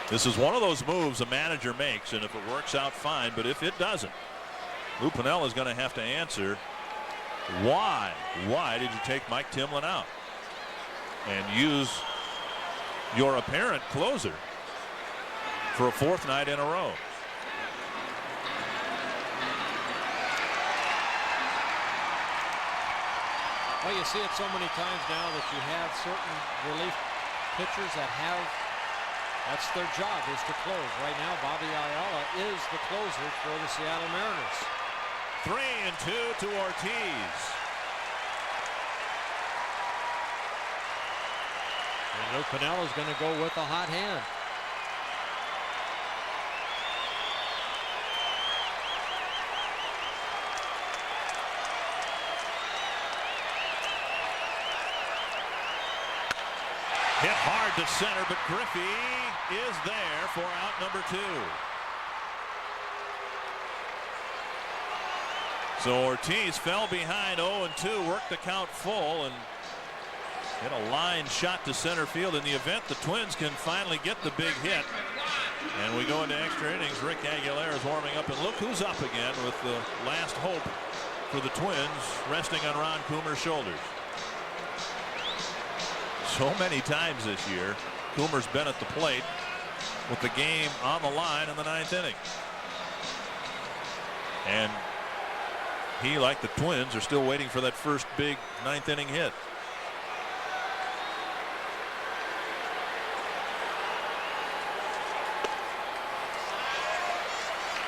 This is one of those moves a manager makes, and if it works out, fine. But if it doesn't, Lou Piniella is going to have to answer why. Why did you take Mike Timlin out and use your apparent closer for a 4th night in a row? Well, you see it so many times now that you have certain relief pitchers that that's their job, is to close. Right now, Bobby Ayala is the closer for the Seattle Mariners. 3-2 to Ortiz. And Lou Piniella is going to go with a hot hand. Hit hard to center, but Griffey is there for out number 2. So Ortiz fell behind 0-2, worked the count full, and hit a line shot to center field. In the event the Twins can finally get the big hit, and we go into extra innings, Rick Aguilera is warming up, and look who's up again with the last hope for the Twins resting on Ron Coomer's shoulders. So many times this year, Coomer's been at the plate with the game on the line in the 9th inning. And he, like the Twins, are still waiting for that first big 9th inning hit.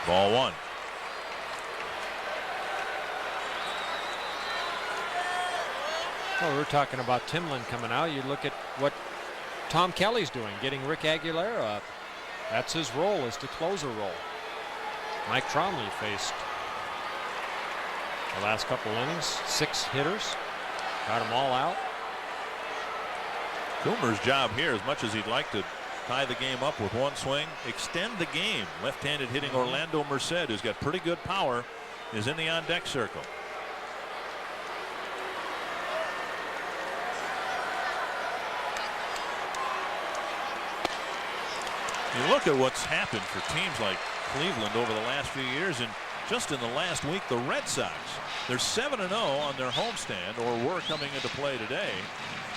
Ball 1. Well, we're talking about Timlin coming out. You look at what Tom Kelly's doing, getting Rick Aguilera up. That's his role, is to closer role. Mike Tromley faced the last couple innings, 6 hitters, got them all out. Coomer's job here, as much as he'd like to tie the game up with one swing, extend the game. Left-handed hitting Orlando Merced, who's got pretty good power, is in the on-deck circle. You look at what's happened for teams like Cleveland over the last few years, and just in the last week, the Red Sox, they're 7-0 on their homestand, or were coming into play today,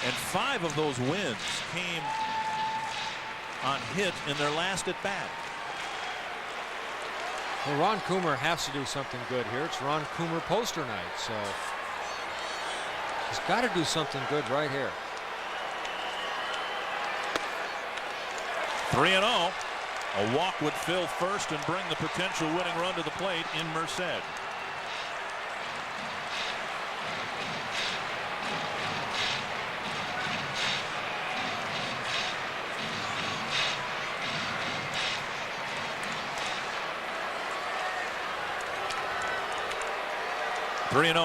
and 5 of those wins came on hit in their last at bat. Well, Ron Coomer has to do something good here. It's Ron Coomer poster night, so he's got to do something good right here. 3-0. A walk would fill first and bring the potential winning run to the plate in Merced.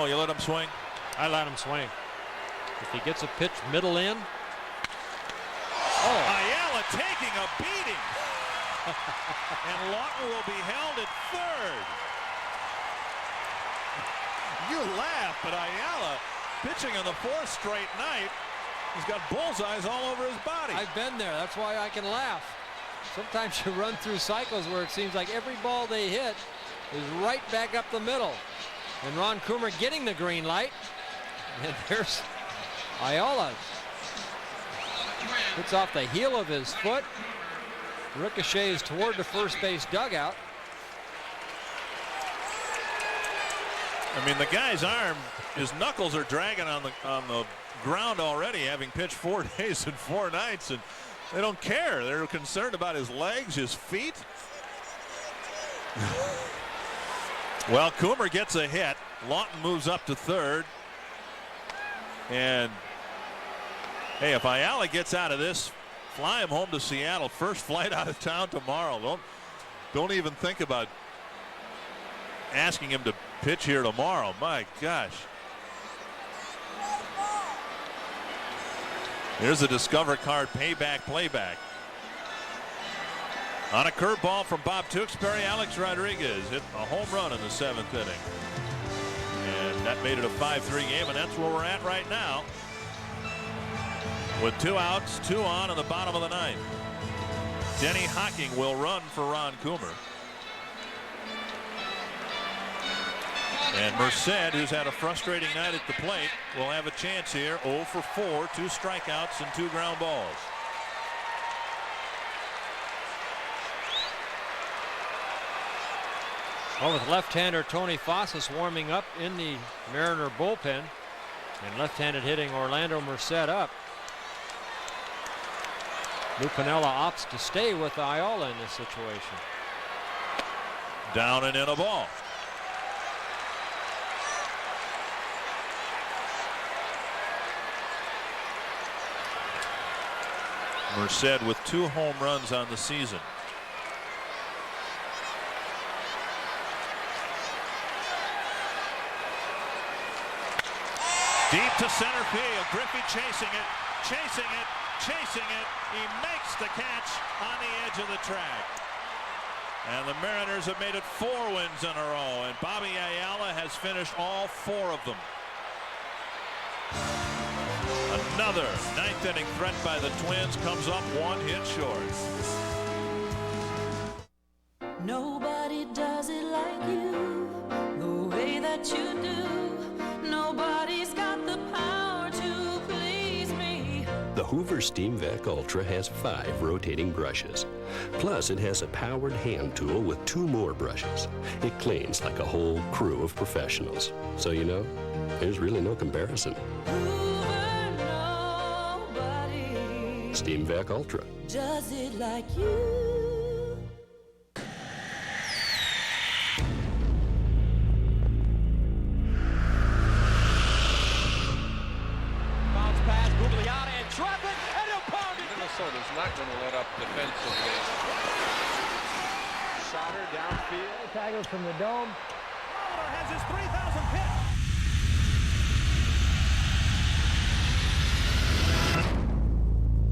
You let him swing? I let him swing. If he gets a pitch middle in. Oh. Ayala taking a beating. And Lawton will be held at third. You laugh, but Ayala pitching on the 4th straight night. He's got bullseyes all over his body. I've been there. That's why I can laugh. Sometimes you run through cycles where it seems like every ball they hit is right back up the middle. And Ron Coomer getting the green light. And there's Ayala. Hits off the heel of his foot. Ricochets toward the first base dugout. I mean, the guy's arm, his knuckles are dragging on the ground already, having pitched 4 days and 4 nights, and they don't care. They're concerned about his legs, his feet. Well, Coomer gets a hit. Lawton moves up to third. And hey, if Ayala gets out of this, fly him home to Seattle. First flight out of town tomorrow. Don't even think about asking him to pitch here tomorrow. My gosh. Here's the Discover Card playback. On a curveball from Bob Tewksbury, Alex Rodriguez hit a home run in the 7th inning. And that made it a 5-3 game, and that's where we're at right now. With 2 outs, 2 on in the bottom of the 9th. Denny Hocking will run for Ron Coomer. And Merced, who's had a frustrating night at the plate, will have a chance here. 0 for 4, 2 strikeouts and 2 ground balls. Well, with left-hander Tony Fossas warming up in the Mariner bullpen, and left-handed hitting Orlando Merced up, Lou Piniella opts to stay with Ayala in this situation. Down and in a ball. Merced with 2 home runs on the season. Deep to center field. Griffey chasing it. He makes the catch on the edge of the track. And the Mariners have made it 4 wins in a row. And Bobby Ayala has finished all 4 of them. Another 9th inning threat by the Twins comes up 1 hit short. Nobody does it like you, the way that you do. Nobody's got the power to please me. The Hoover Steam Vac Ultra has 5 rotating brushes. Plus, it has a powered hand tool with 2 more brushes. It cleans like a whole crew of professionals. So you know, there's really no comparison. Steam Vac Ultra. Does it like you? Bounce pass, Gugliotta, and drop it, and he'll pound it. Minnesota's not going to let up defensively. Sauter downfield. Taggles from the dome. Molitor has his 3,000th hit.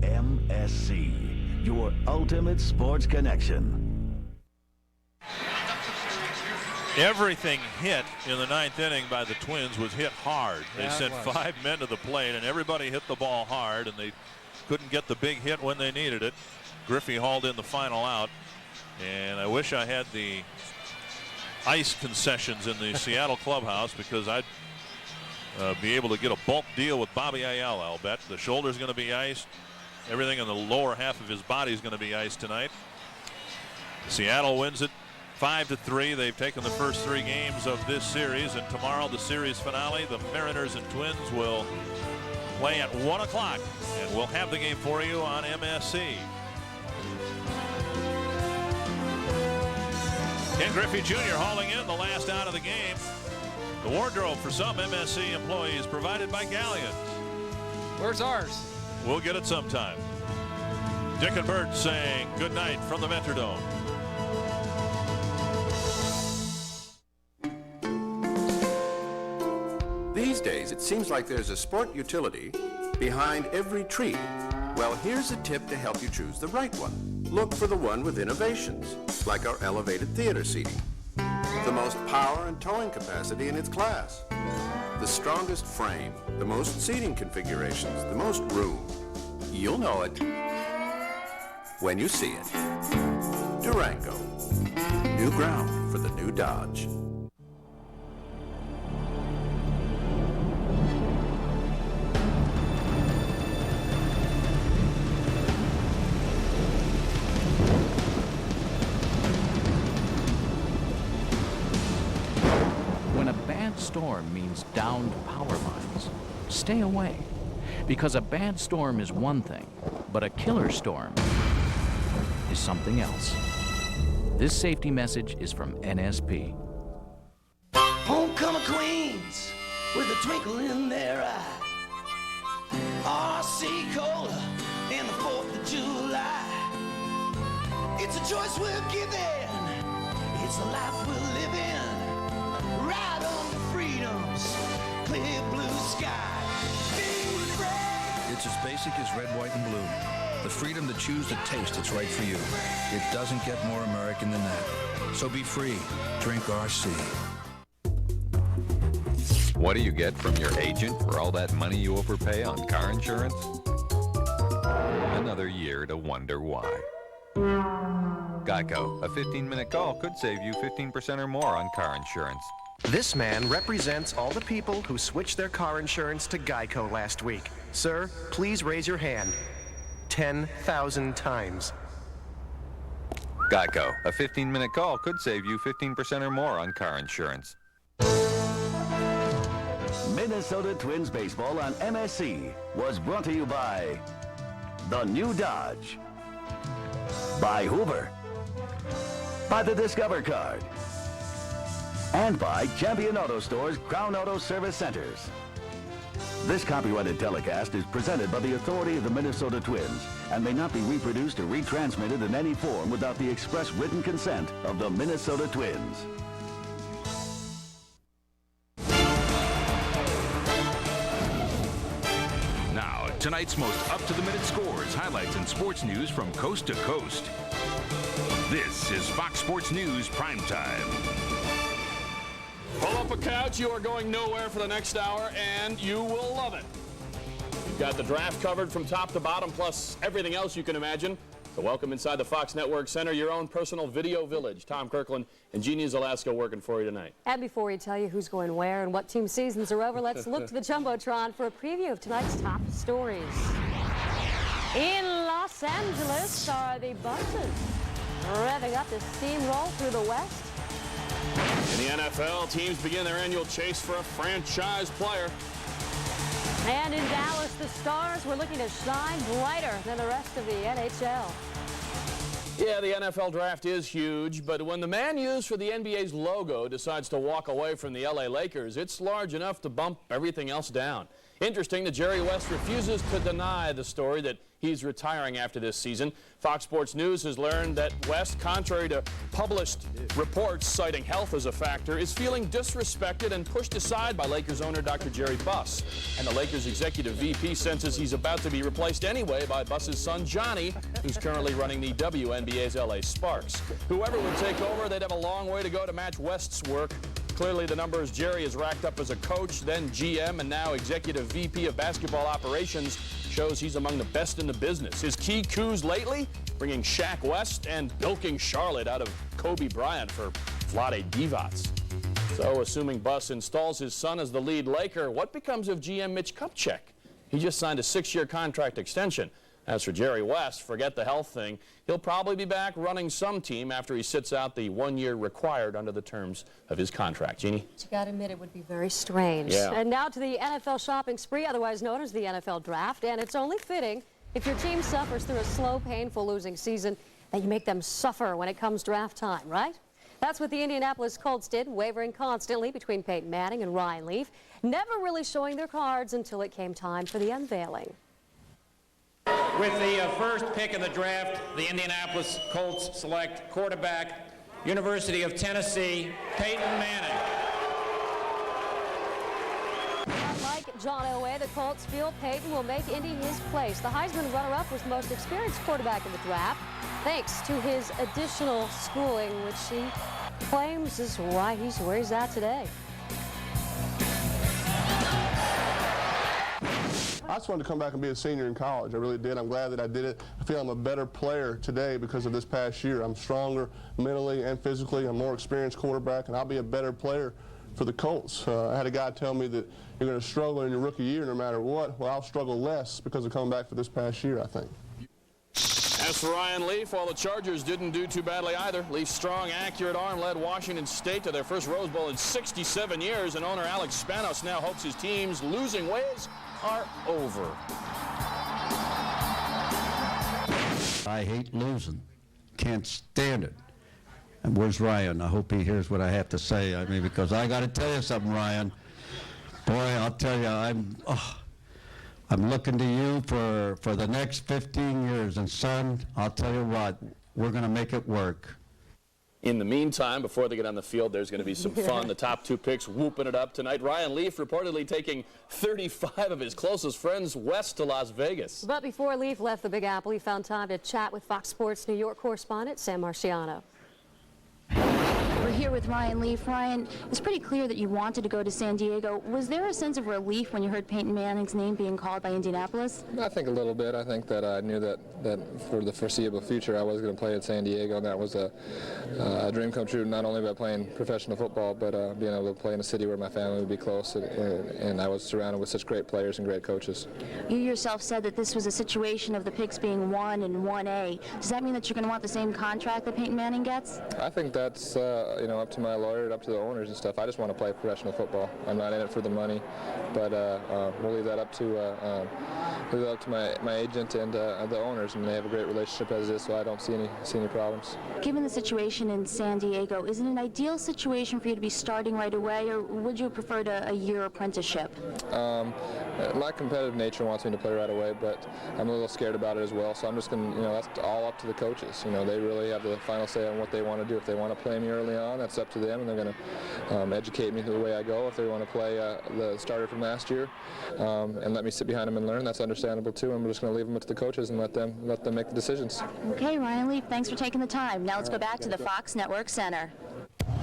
MSC, your ultimate sports connection. Everything hit in the 9th inning by the Twins was hit hard. They sent 5 men to the plate, and everybody hit the ball hard, and they couldn't get the big hit when they needed it. Griffey hauled in the final out, and I wish I had the ice concessions in the Seattle clubhouse, because I'd be able to get a bulk deal with Bobby Ayala. I'll bet the shoulder's going to be iced. Everything in the lower half of his body is going to be iced tonight. Seattle wins it 5-3. They've taken the first 3 games of this series, and tomorrow the series finale. The Mariners and Twins will play at 1 o'clock, and we'll have the game for you on MSC. Ken Griffey Jr. hauling in the last out of the game. The wardrobe for some MSC employees provided by Galleons. Where's ours? We'll get it sometime. Dick and Bert saying good night from the Metrodome. These days, it seems like there's a sport utility behind every tree. Well, here's a tip to help you choose the right one. Look for the one with innovations, like our elevated theater seating. The most power and towing capacity in its class. The strongest frame, the most seating configurations, the most room. You'll know it when you see it. Durango. New ground for the new Dodge. When a bad storm means downed power lines, stay away. Because a bad storm is one thing, but a killer storm is something else. This safety message is from NSP. Homecoming queens with a twinkle in their eye. R.C. Cola and the 4th of July. It's a choice we're given. It's a life we're living. Right under freedom's clear blue sky. It's as basic as red, white, and blue. The freedom to choose the taste that's right for you. It doesn't get more American than that. So be free. Drink RC. What do you get from your agent for all that money you overpay on car insurance? Another year to wonder why. Geico, a 15-minute call could save you 15% or more on car insurance. This man represents all the people who switched their car insurance to Geico last week. Sir, please raise your hand. 10,000 times. Geico, a 15-minute call could save you 15% or more on car insurance. Minnesota Twins baseball on MSC was brought to you by the new Dodge, by Hoover, by the Discover Card, and by Champion Auto Store's Crown Auto Service Centers. This copyrighted telecast is presented by the authority of the Minnesota Twins and may not be reproduced or retransmitted in any form without the express written consent of the Minnesota Twins. Now, tonight's most up-to-the-minute scores, highlights, and sports news from coast to coast. This is Fox Sports News Primetime. Pull up a couch. You are going nowhere for the next hour, and you will love it. You've got the draft covered from top to bottom, plus everything else you can imagine. So welcome inside the Fox Network Center, your own personal video village. Tom Kirkland and Jeannie Zalasko working for you tonight. And before we tell you who's going where and what team seasons are over, let's look to the Jumbotron for a preview of tonight's top stories. In Los Angeles are the Buses revving up to steamroll through the West. In the NFL, teams begin their annual chase for a franchise player. And in Dallas, the Stars were looking to shine brighter than the rest of the NHL. Yeah, the NFL draft is huge, but when the man used for the NBA's logo decides to walk away from the LA Lakers, it's large enough to bump everything else down. Interesting that Jerry West refuses to deny the story that he's retiring after this season. Fox Sports News has learned that West, contrary to published reports citing health as a factor, is feeling disrespected and pushed aside by Lakers owner Dr. Jerry Buss. And the Lakers executive VP senses he's about to be replaced anyway by Buss's son Johnny, who's currently running the WNBA's LA Sparks. Whoever would take over, they'd have a long way to go to match West's work. Clearly, the numbers Jerry has racked up as a coach, then GM, and now executive VP of basketball operations shows he's among the best in the business. His key coups lately, bringing Shaq West and bilking Charlotte out of Kobe Bryant for Vlade Divac. So, assuming Buss installs his son as the lead Laker, what becomes of GM Mitch Kupchak? He just signed a 6-year contract extension. As for Jerry West, forget the health thing. He'll probably be back running some team after he sits out the 1 year required under the terms of his contract. Jeannie? You got to admit it would be very strange. Yeah. And now to the NFL shopping spree, otherwise known as the NFL draft. And it's only fitting if your team suffers through a slow, painful losing season that you make them suffer when it comes draft time, right? That's what the Indianapolis Colts did, wavering constantly between Peyton Manning and Ryan Leaf, never really showing their cards until it came time for the unveiling. With the first pick in the draft, the Indianapolis Colts select quarterback, University of Tennessee, Peyton Manning. Unlike John Elway, the Colts feel Peyton will make Indy his place. The Heisman runner-up was the most experienced quarterback in the draft, thanks to his additional schooling, which he claims is why he's where he's at today. I just wanted to come back and be a senior in college. I really did. I'm glad that I did it. I feel I'm a better player today because of this past year. I'm stronger mentally and physically. I'm a more experienced quarterback, and I'll be a better player for the Colts. I had a guy tell me that you're going to struggle in your rookie year no matter what. Well, I'll struggle less because of coming back for this past year, I think. As for Ryan Leaf, well, the Chargers didn't do too badly either. Leaf's strong, accurate arm led Washington State to their first Rose Bowl in 67 years, and owner Alex Spanos now hopes his team's losing ways are over. I hate losing. Can't stand it. And where's Ryan? I hope he hears what I have to say. I mean, because I got to tell you something, Ryan. Boy, I'll tell you, I'm looking to you for the next 15 years. And, son, I'll tell you what, we're going to make it work. In the meantime, before they get on the field, there's going to be some fun. The top two picks whooping it up tonight. Ryan Leaf reportedly taking 35 of his closest friends west to Las Vegas. But before Leaf left the Big Apple, he found time to chat with Fox Sports New York correspondent Sam Marciano. We're here with Ryan Leaf. Ryan, it's pretty clear that you wanted to go to San Diego. Was there a sense of relief when you heard Peyton Manning's name being called by Indianapolis? I think a little bit. I think that I knew that for the foreseeable future I was going to play at San Diego, and that was a dream come true, not only by playing professional football, but being able to play in a city where my family would be close, and I was surrounded with such great players and great coaches. You yourself said that this was a situation of the picks being 1 and 1A. Does that mean that you're going to want the same contract that Peyton Manning gets? I think that's up to my lawyer, up to the owners and stuff. I just want to play professional football. I'm not in it for the money, but we'll leave that up to my agent and the owners, and they have a great relationship as it is, so I don't see any problems. Given the situation in San Diego, is it an ideal situation for you to be starting right away, or would you have preferred a year apprenticeship? My competitive nature wants me to play right away, but I'm a little scared about it as well, so I'm just going to, that's all up to the coaches. They really have the final say on what they want to do. If they want to play me early on, that's up to them, and they're going to educate me the way I go. If they want to play the starter from last year and let me sit behind them and learn, that's understandable too. I'm just going to leave them up to the coaches and let them make the decisions. Okay, Ryan Leaf, thanks for taking the time. Now let's go back to the Fox Network Center.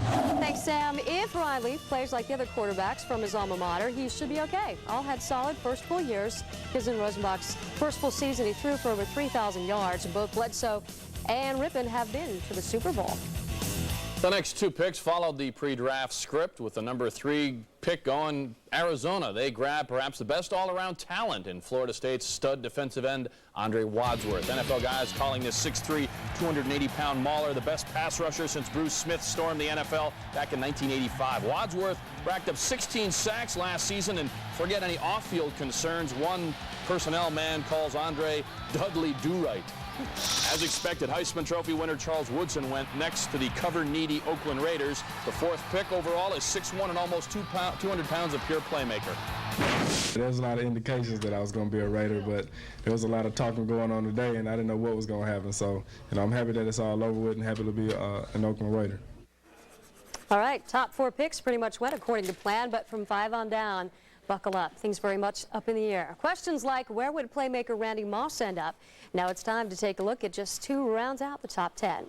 Thanks, Sam. If Ryan Leaf plays like the other quarterbacks from his alma mater, he should be okay. All had solid first full years. His and Rosenbach's first full season, he threw for over 3,000 yards. Both Bledsoe and Rippon have been to the Super Bowl. The next two picks followed the pre-draft script, with the number 3 pick going Arizona. They grabbed perhaps the best all-around talent in Florida State's stud defensive end, Andre Wadsworth. NFL guys calling this 6'3", 280-pound mauler the best pass rusher since Bruce Smith stormed the NFL back in 1985. Wadsworth racked up 16 sacks last season, and forget any off-field concerns, one personnel man calls Andre Dudley Do-Right. As expected, Heisman Trophy winner Charles Woodson went next to the cover-needy Oakland Raiders. The 4th pick overall is 6'1" and almost 200 pounds of pure playmaker. There's a lot of indications that I was going to be a Raider, but there was a lot of talking going on today, and I didn't know what was going to happen. So, I'm happy that it's all over with and happy to be an Oakland Raider. All right, top 4 picks pretty much went according to plan, but from 5 on down, buckle up. Things very much up in the air. Questions like, where would playmaker Randy Moss end up? Now it's time to take a look at just 2 rounds out the top 10.